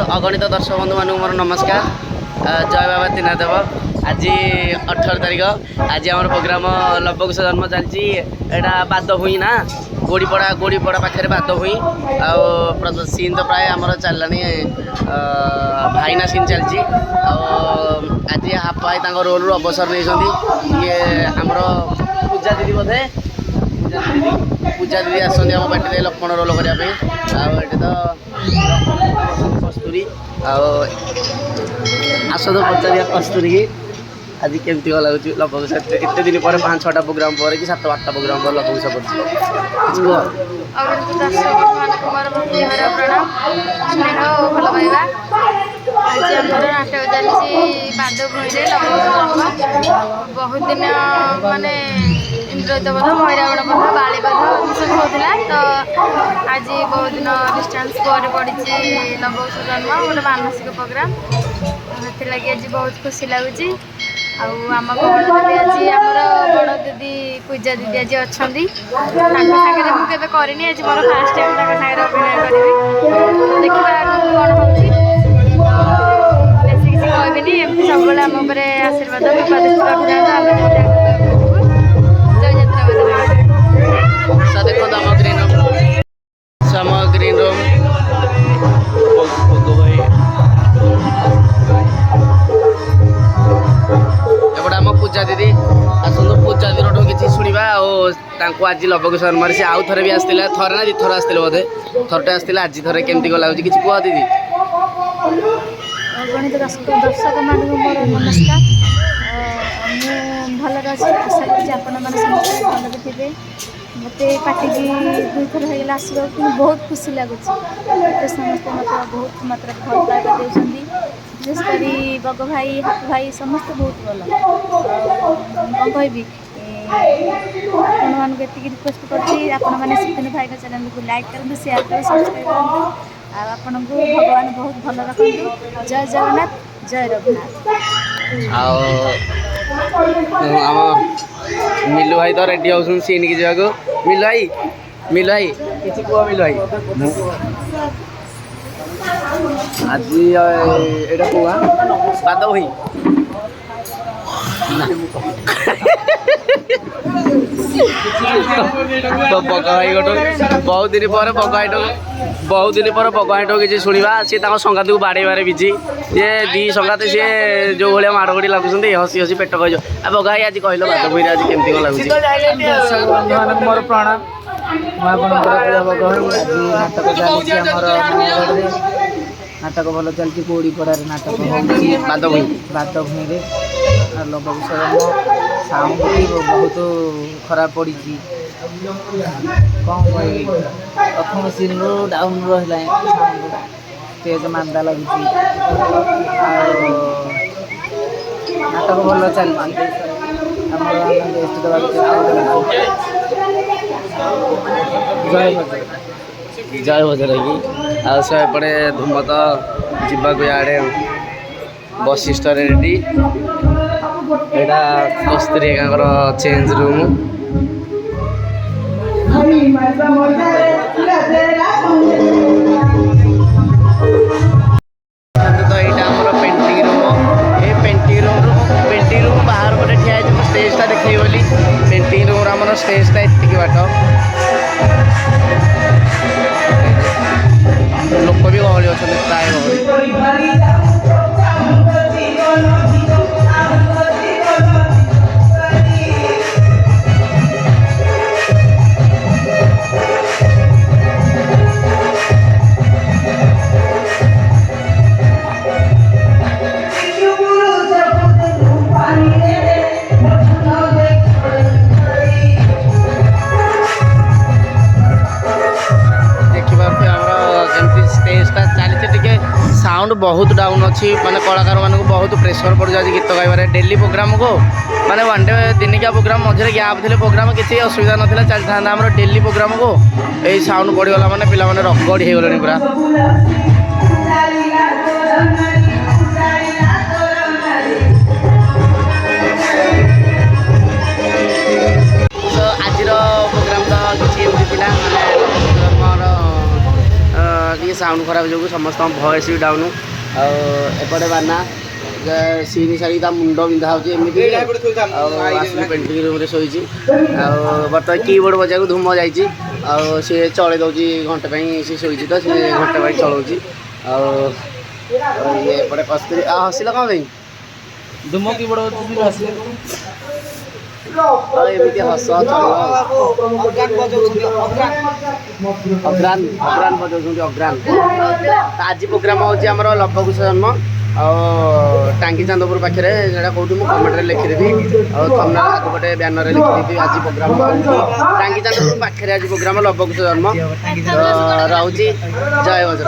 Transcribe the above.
अगणित दर्शक बंधु मान मोर नमस्कार। जय बाबा त्रिनाथदेव। आज 18 तारीख आज आम प्रोग्राम लवकुश जन्म चलती एटा बाद हुई ना गोड़ीपड़ा पाखे बाद हुई सीन तो प्राय आमर चललानी भाईना सीन चलती आज हाफ भाई रोल रु अवसर नहीं ये आमर पूजा दीदी बोधे पूजा दीदी आसती आम पार्टी लक्ष्मण रोल करने तो कस्तूरी आस तो पचार कस्तूरी की आज केमती गला लवकुश एत दिन पर 5-6टा प्रोग्राम पर कि 7-8टा प्रोग्राम पर लवकुश बहुत दिन माने इंद्रजबध मैरावण बध बालीबध सब होता तो आज बहुत दिन डिस्टेंस पर पड़ी लवकुश जन्म गोटे मानसिक प्रोग्राम से लगे आज बहुत खुशी लगुच आम बड़ दीदी आज आमर बड़ दीदी पूजा दीदी आज अच्छा सागर मुझे करनी आज मोर फास्ट टाइम सागर अभिनय करी देखा कौन हो बेस किसी कहबी एमती सब आम आशीर्वाद विपद रखी जय देखो ग्रीन रूम एपटे आम पूजा दीदी आसतु पूजा दीदी किसी शुणा आज लवकुश जन्म से आउ थे भी आसते थर ना 2 थर आसते बोधे थरटे आसते आज थे केमती गला कि कह दीदी गणित दर्शक मान मोर नमस्कार भल अच्छे आशा कर भल थे मत पार्टी की 2 थर होगा आसवा कि बहुत खुशी लगुच समस्ते मतलब बहुत मात्रा भल पाइबा देती विशेषकर बग भाई हाथ भाई समस्त बहुत भल कौन कहबी आपण मानक एति रिक्वेस्ट करने सिद्धन भाई चैनल को लाइक करूँ शेयर करूँ सब्सक्राइब करूँ आपन को भगवान बहुत भल रखु जय जगन्नाथ जय रघुनाथ। मिलू भाई तो रेडी हो सीन की जावाक मिलू भाई किसी कह मिलू भाई आज एटा कुआ बाद हुई तो बगाई बहुत दिन पर बगाई किसी शुणा सी संगात को बाड़े बिजी ये 2 संगात सी जो भाया माड़गोड़ी लगुंट हसी हसी पेट कह बगाई आज कहल बाद भई आज केमती कौन लगुच मोर प्रणाम नाटक भल चलती गोड़ीपड़ा नाटक बाद भूई लवकुश साउंड भी बहुत खराब पड़ी कौन कह प्रथम सीन रू डाउन रहा स्टेज मांदा लगुच नाटक भल चलती जय भजर की आसपटे धूम तो जावाक इे वशिष्ठ रेडी यहाँ कस्तूरी चेंज रूम तो यहाँ पेंटिंग रूम ये पेंटिंग रूम बाहर पटे ठिया स्टेजटा देखी बोली पेंटिंग रूम आम स्टेजटा एति बाट लोक भी गहली अच्छा प्राय साउंड बहुत डाउन अच्छी माने कलाकार मानक बहुत प्रेसर पड़ जाए गीत गाइबार डेली प्रोग्राम को माने वन डे दिनिकिया प्रोग्राम मझे गैप थे प्रोग्राम किसी असुविधा नाला चलता था डेली प्रोग्राम को यही साउंड बढ़ीगला मैंने पिला रगड़ी हो गले पूरा तो आज प्रोग्राम तो किसी एमती पिला साउंड खराब जो समस्त भयस भी डाउन एपटे बाना सीनी साड़ी मुंड बिंधा होमती पेंटिंग रूम शोची बर्तमान कीबोर्ड बजा धूम जाइए सी चल दौर घंटे सी शोची तो सी घंटे चलाऊँगी आएपटे कस्तूरी हसिल कौन भाई धूम कीबोर्ड एमती हस अग्रान अग्रान बजाऊँ अग्रान आज प्रोग्राम होमर लवकुश जन्म टांगी चांदपुर पाखे कौटी मुझे कमेंट लिखिदेवी आगे पटे ब्यानर लिखिदेवी आज प्रोग्राम टांगी चांदपुर पाखे आज प्रोग्राम लवकुश जन्म रोचे जय बजरंग।